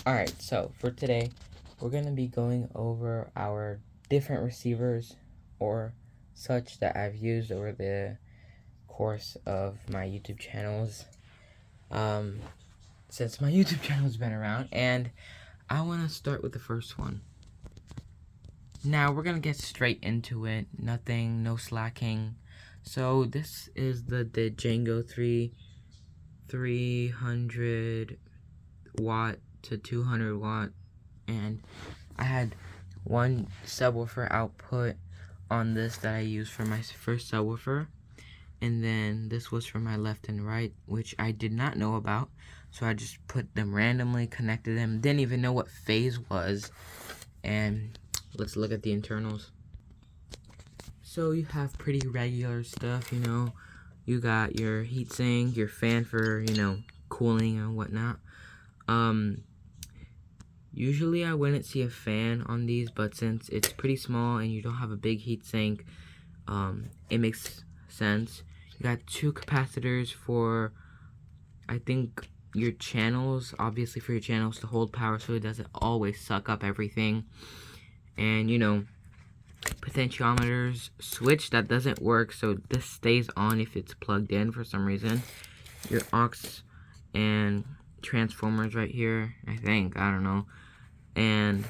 Alright, so for today, we're going to be going over our different receivers or such that I've used over the course of my YouTube channels. Since my YouTube channel's been around, and I want to start with the first one. Now, we're going to get straight into it. Nothing, no slacking. So, this is the Django 300 watt to 200 watt, and I had one subwoofer output on this that I used for my first subwoofer, and then this was for my left and right, which I did not know about, so I just put them randomly, connected them, didn't even know what phase was. And let's look at the internals. So you have pretty regular stuff, you got your heatsink, your fan for, cooling and whatnot. Usually I wouldn't see a fan on these, but since it's pretty small and you don't have a big heatsink, it makes sense. You got two capacitors for, I think, your channels, obviously for your channels to hold power so it doesn't always suck up everything. And, potentiometers, switch that doesn't work, so this stays on if it's plugged in for some reason. Your aux and transformers right here, I don't know. And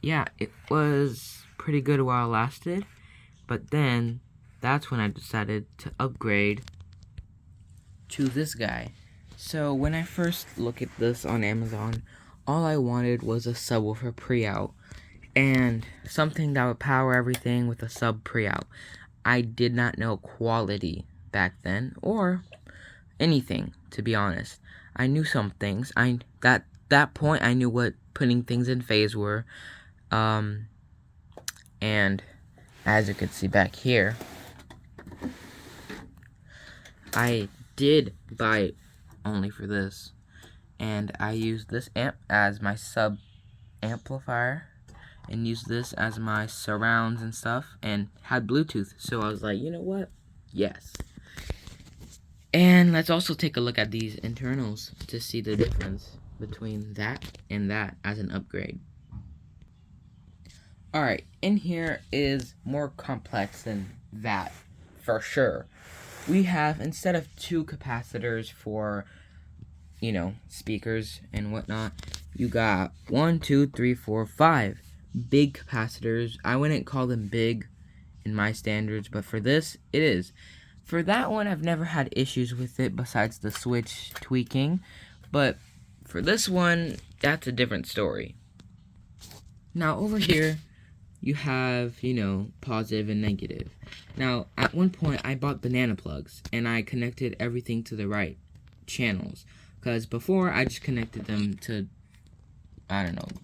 yeah, it was pretty good while it lasted, but then that's when I decided to upgrade to this guy. So when I first looked at this on Amazon, all I wanted was a subwoofer pre-out and something that would power everything with a sub pre-out. I did not know quality back then or anything, to be honest. I knew some things. That point I knew what putting things in phase were. And as you can see back here, I did buy it only for this, and I used this amp as my sub amplifier and used this as my surrounds and stuff, and had Bluetooth, so I was like, you know what, yes. And let's also take a look at these internals to see the difference between that and that as an upgrade. Alright, in here is more complex than that, for sure. We have, instead of two capacitors for, speakers and whatnot, you got 1, 2, 3, 4, 5 big capacitors. I wouldn't call them big in my standards, but for this, it is. For that one, I've never had issues with it besides the switch tweaking, but for this one, that's a different story. Now, over here, you have, positive and negative. Now, at one point, I bought banana plugs, and I connected everything to the right channels. Because before, I just connected them to,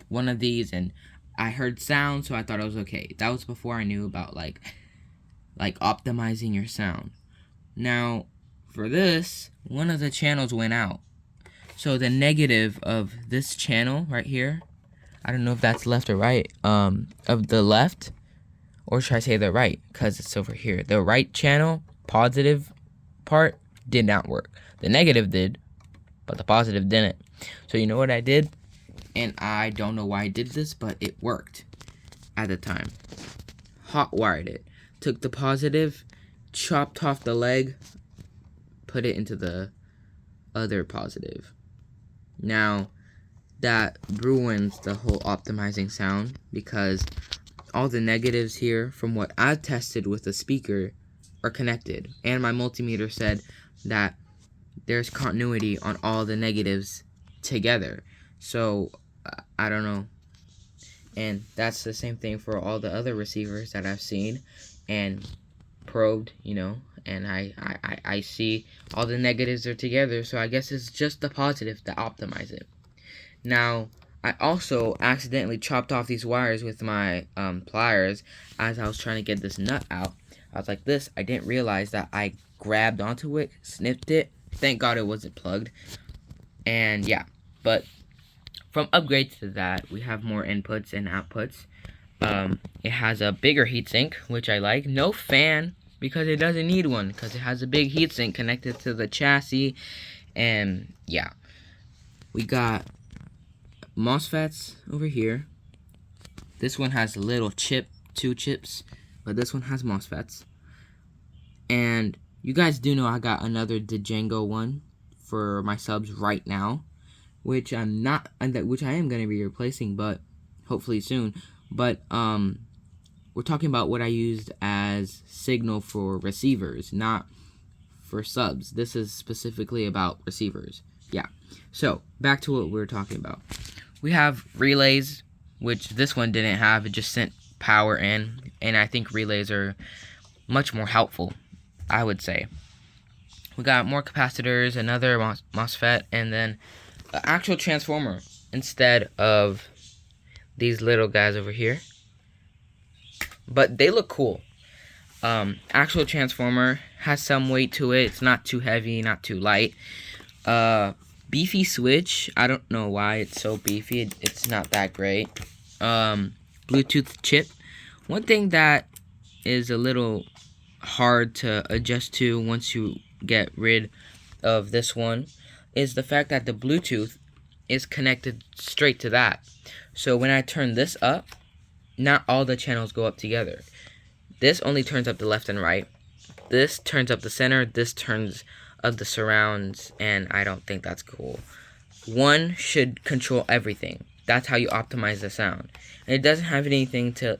one of these, and I heard sound, so I thought it was okay. That was before I knew about, like optimizing your sound. Now, for this, one of the channels went out. So the negative of this channel right here, I don't know if that's left or right, of the left, or should I say the right, because it's over here. The right channel, positive part, did not work. The negative did, but the positive didn't. So you know what I did? And I don't know why I did this, but it worked at the time. Hot wired it. Took the positive, chopped off the leg, put it into the other positive. Now, that ruins the whole optimizing sound because all the negatives here from what I tested with the speaker are connected, and my multimeter said that there's continuity on all the negatives together. So I don't know, and that's the same thing for all the other receivers that I've seen and probed, and I see all the negatives are together, so I guess it's just the positive to optimize it. Now, I also accidentally chopped off these wires with my pliers as I was trying to get this nut out. I was like this. I didn't realize that I grabbed onto it, snipped it. Thank God it wasn't plugged. And yeah, but from upgrades to that, we have more inputs and outputs. It has a bigger heatsink, which I like. No fan, because it doesn't need one, because it has a big heatsink connected to the chassis. And yeah, we got MOSFETs over here. This one has a little chip, 2 chips, but this one has MOSFETs. And you guys do know I got another Django one for my subs right now, which I am going to be replacing, but hopefully soon. But we're talking about what I used as signal for receivers, not for subs. This is specifically about receivers. Yeah. So back to what we were talking about. We have relays, which this one didn't have. It just sent power in, and I think relays are much more helpful, I would say. We got more capacitors, another MOSFET, and then an actual transformer instead of these little guys over here. But they look cool. Actual transformer has some weight to it. It's not too heavy, not too light. Beefy switch. I don't know why it's so beefy. It's not that great. Bluetooth chip. One thing that is a little hard to adjust to once you get rid of this one is the fact that the Bluetooth is connected straight to that. So when I turn this up, not all the channels go up together. This only turns up the left and right. This turns up the center. This turns up the surrounds, and I don't think that's cool. One should control everything. That's how you optimize the sound. And it doesn't have anything to,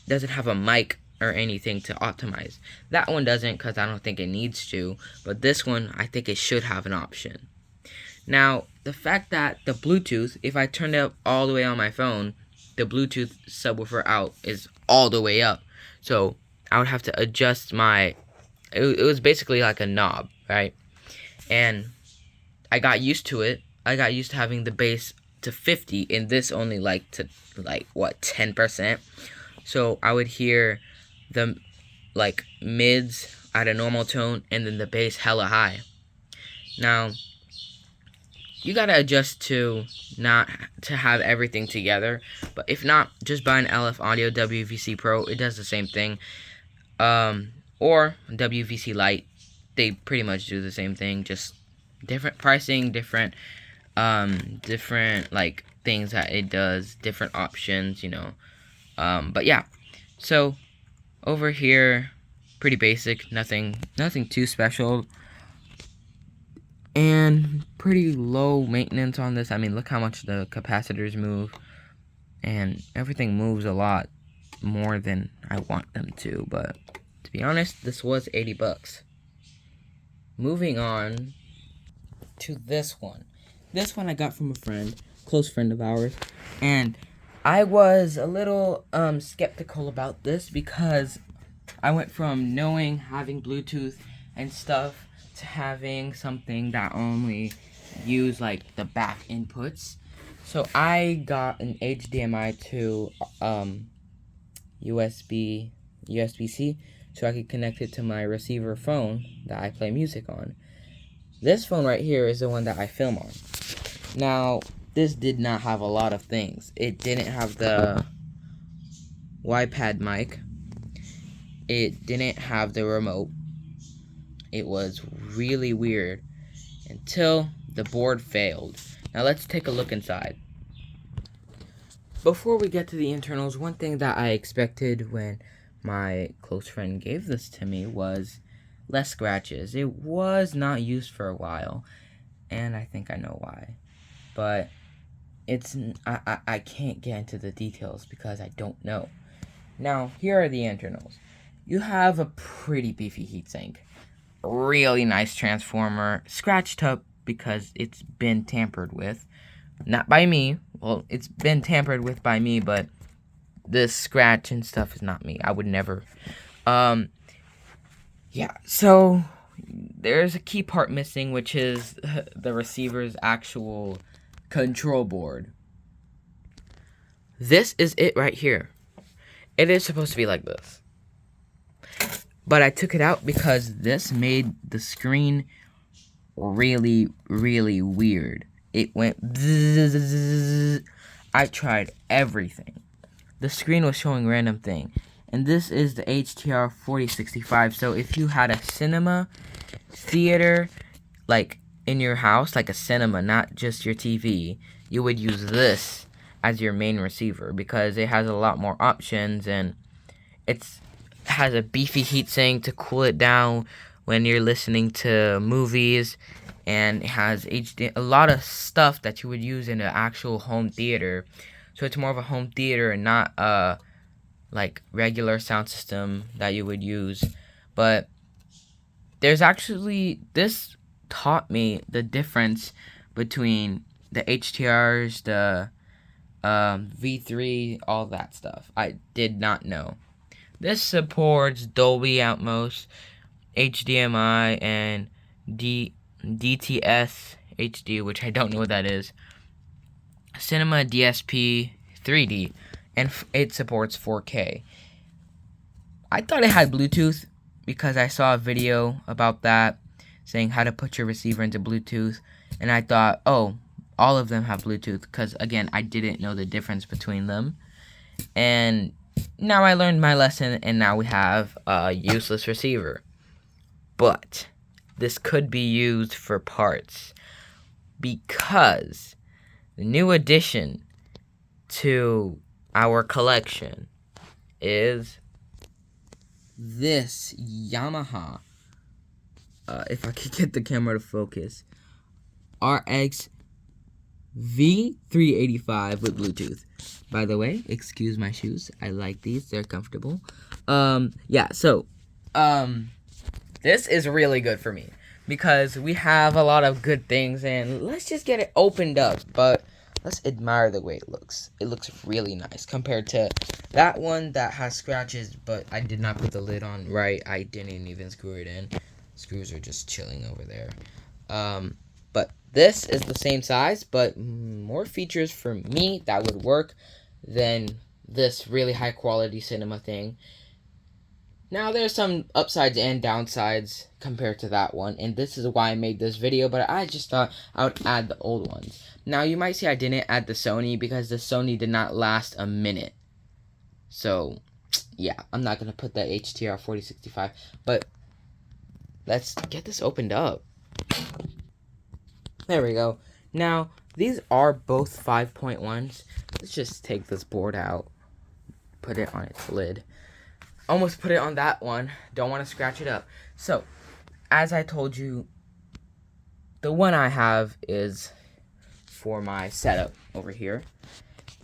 doesn't have a mic or anything to optimize. That one doesn't, because I don't think it needs to, but this one, I think it should have an option. Now, the fact that the Bluetooth, if I turn it up all the way on my phone, the Bluetooth subwoofer out is all the way up. So I would have to adjust my, it was basically like a knob, right? And I got used to it. I got used to having the bass to 50 and this only to 10%. So I would hear the mids at a normal tone and then the bass hella high. Now, you gotta adjust to not to have everything together, but if not, just buy an LF Audio WVC Pro. It does the same thing, or WVC Lite. They pretty much do the same thing, just different pricing, different things that it does, different options, but yeah. So over here, pretty basic, nothing too special. And pretty low maintenance on this. I mean, look how much the capacitors move. And everything moves a lot more than I want them to. But to be honest, this was 80 bucks. Moving on to this one. This one I got from a friend, close friend of ours. And I was a little skeptical about this because I went from having Bluetooth and stuff to having something that only use the back inputs. So I got an HDMI to USB-C so I could connect it to my receiver phone that I play music on. This phone right here is the one that I film on. Now, this did not have a lot of things. It didn't have the YPad mic. It didn't have the remote. It was really weird until the board failed. Now let's take a look inside. Before we get to the internals, one thing that I expected when my close friend gave this to me was less scratches. It was not used for a while, and I think I know why. But I can't get into the details because I don't know. Now, here are the internals. You have a pretty beefy heatsink. Really nice transformer, scratched up because it's been tampered with. Not by me. Well, it's been tampered with by me, but this scratch and stuff is not me. I would never. Yeah, so there's a key part missing, which is the receiver's actual control board. This is it right here. It is supposed to be like this. But I took it out because this made the screen really, really weird. It went bzzz. I tried everything. The screen was showing random thing. And this is the HTR 4065. So if you had a cinema, theater, in your house, like a cinema, not just your TV, you would use this as your main receiver because it has a lot more options, and it has a beefy heatsink to cool it down when you're listening to movies, and it has HD, a lot of stuff that you would use in an actual home theater. So it's more of a home theater and not a like regular sound system that you would use. But there's actually, this taught me the difference between the HTRs, the V3, all that stuff. I did not know. This supports Dolby Atmos, HDMI, and DTS HD, which I don't know what that is. Cinema DSP 3D, and it supports 4K. I thought it had Bluetooth because I saw a video about that saying how to put your receiver into Bluetooth, and I thought, oh, all of them have Bluetooth, because again, I didn't know the difference between them. And now I learned my lesson, and now we have a useless receiver. But this could be used for parts, because the new addition to our collection is this Yamaha, if I could get the camera to focus, RX V385 with Bluetooth. By the way, excuse my shoes. I like these. They're comfortable. Yeah, so, this is really good for me because we have a lot of good things, and let's just get it opened up, but let's admire the way it looks. It looks really nice compared to that one that has scratches, but I did not put the lid on right. I didn't even screw it in. Screws are just chilling over there. But this is the same size, but more features for me that would work than this really high quality cinema thing. Now there's some upsides and downsides compared to that one, and this is why I made this video, but I just thought I would add the old ones. Now you might see I didn't add the Sony because the Sony did not last a minute. So yeah, I'm not going to put the HTR 4065, but let's get this opened up. There we go. Now, these are both 5.1s. Let's just take this board out, put it on its lid. Almost put it on that one. Don't want to scratch it up. So, as I told you, the one I have is for my setup over here.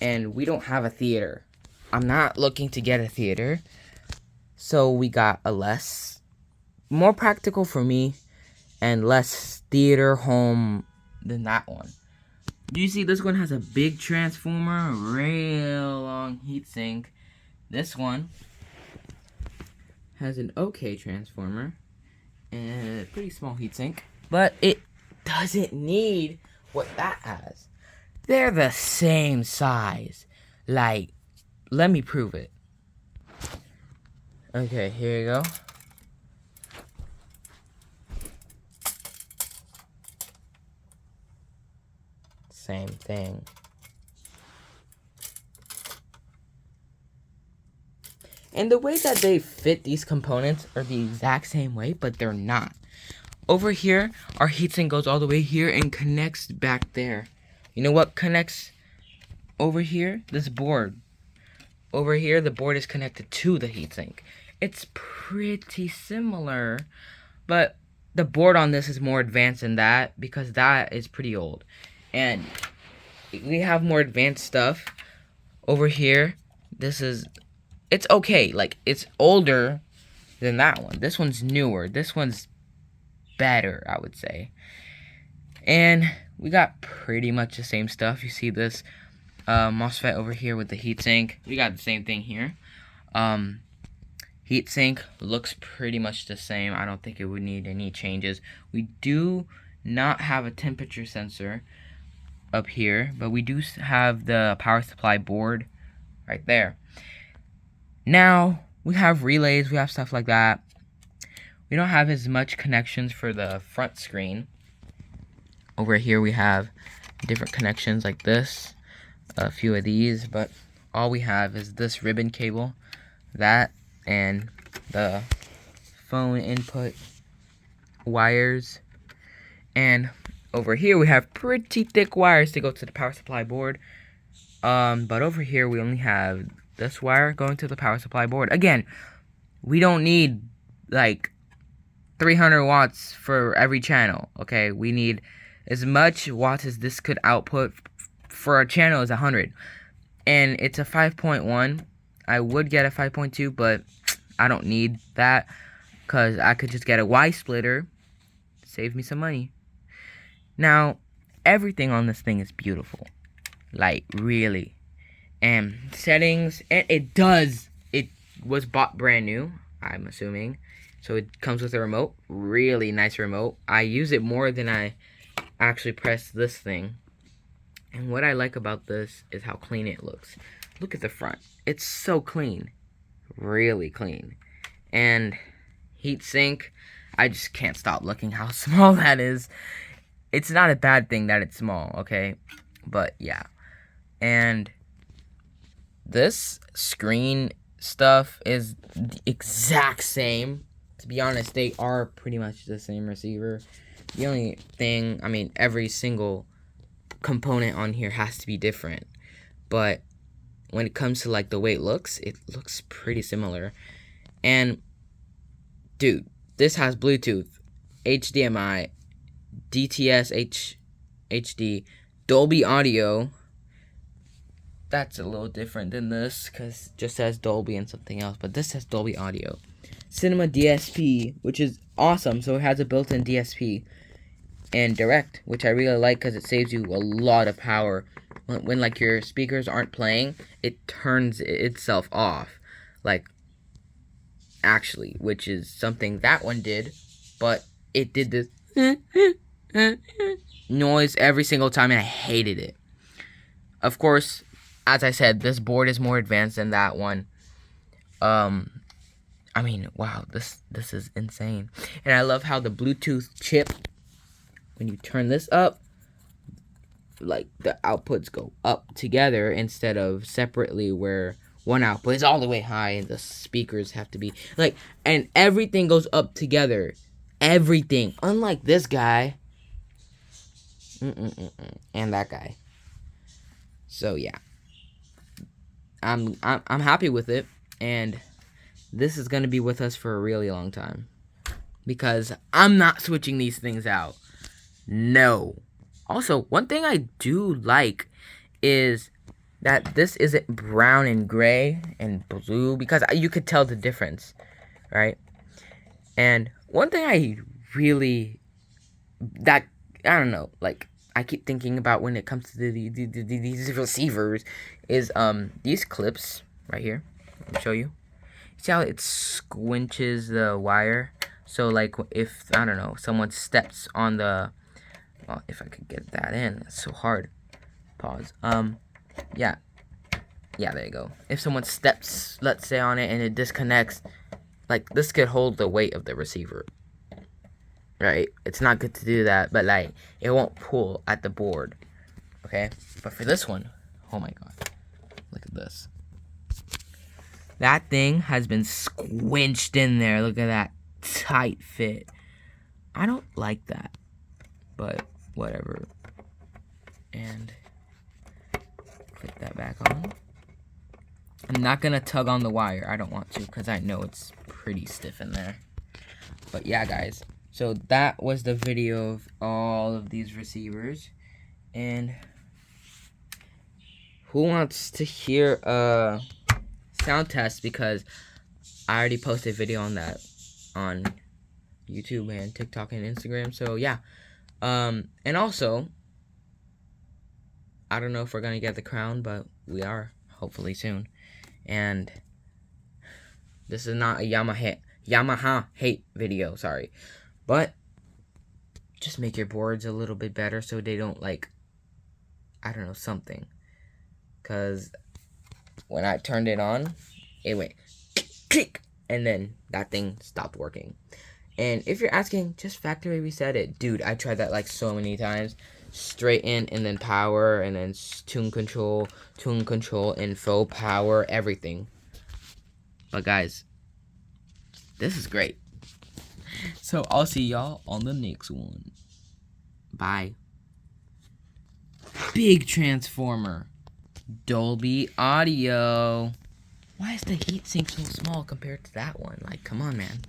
And we don't have a theater. I'm not looking to get a theater. So, we got a more practical for me and less theater home than that one. Do you see this one has a big transformer, a real long heatsink. This one has an okay transformer and a pretty small heatsink, but it doesn't need what that has. They're the same size. Like, let me prove it. Okay, here you go. Same thing. And the way that they fit these components are the exact same way, but they're not. Over here, our heatsink goes all the way here and connects back there. You know what connects over here? This board. Over here, the board is connected to the heatsink. It's pretty similar, but the board on this is more advanced than that because that is pretty old. And we have more advanced stuff over here. It's okay. Like, it's older than that one. This one's newer. This one's better, I would say. And we got pretty much the same stuff. You see this MOSFET over here with the heatsink. We got the same thing here. Heatsink looks pretty much the same. I don't think it would need any changes. We do not have a temperature sensor up here, but we do have the power supply board right there. Now, we have relays, we have stuff like that. We don't have as much connections for the front screen. Over here we have different connections like this, a few of these, but all we have is this ribbon cable, that, and the phone input wires. And over here we have pretty thick wires to go to the power supply board. But over here we only have this wire going to the power supply board. Again, we don't need like 300 watts for every channel, okay? We need as much watts as this could output for a channel is 100. And it's a 5.1. I would get a 5.2, but I don't need that because I could just get a Y splitter. Save me some money. Now, everything on this thing is beautiful. Like, really. And settings, and it was bought brand new, I'm assuming. So it comes with a remote. Really nice remote. I use it more than I actually press this thing. And what I like about this is how clean it looks. Look at the front. It's so clean. Really clean. And heatsink, I just can't stop looking how small that is. It's not a bad thing that it's small, okay? But yeah. And this screen stuff is the exact same. To be honest, they are pretty much the same receiver. The only thing, I mean, every single component on here has to be different. But when it comes to like the way it looks pretty similar. And dude, this has Bluetooth, HDMI, DTS HD, Dolby Audio. That's a little different than this because it just says Dolby and something else, but this has Dolby Audio. Cinema DSP, which is awesome, so it has a built-in DSP. And Direct, which I really like because it saves you a lot of power. When like your speakers aren't playing, it turns itself off. Like, actually, which is something that one did, but it did this noise every single time and I hated it. Of course, as I said, this board is more advanced than that one. I mean, wow, this is insane. And I love how the Bluetooth chip, when you turn this up, like the outputs go up together instead of separately where one output is all the way high and the speakers have to be like, and everything goes up together. Everything. Unlike this guy. And that guy. So yeah. I'm happy with it, and this is gonna be with us for a really long time. Because I'm not switching these things out. No. Also, one thing I do like is that this isn't brown and gray and blue, because you could tell the difference, right? And one thing I don't know, like, I keep thinking about when it comes to these receivers is these clips right here. Let me show you. See how it squinches the wire? So like if, I don't know, someone steps on the, well, if I could get that in, it's so hard. Pause. Yeah, there you go. If someone steps, let's say, on it and it disconnects, like, this could hold the weight of the receiver. Right? It's not good to do that, but like, it won't pull at the board. Okay? But for this one, oh my god. Look at this. That thing has been squinched in there. Look at that tight fit. I don't like that, but whatever. And click that back on. I'm not gonna tug on the wire. I don't want to because I know it's pretty stiff in there. But yeah, guys. So that was the video of all of these receivers. And who wants to hear a sound test? Because I already posted a video on that on YouTube and TikTok and Instagram. So yeah. And also, I don't know if we're gonna get the crown, but we are, hopefully soon. And this is not a Yamaha hate video, sorry. But just make your boards a little bit better so they don't, like, I don't know, something. Because when I turned it on, it went click, and then that thing stopped working. And if you're asking, just factory reset it. Dude, I tried that like so many times. Straighten and then power and then tune control, info, power, everything. But guys, this is great. So I'll see y'all on the next one. Bye. big transformer. Dolby Audio. Why is the heatsink so small compared to that one? Like, come on, man.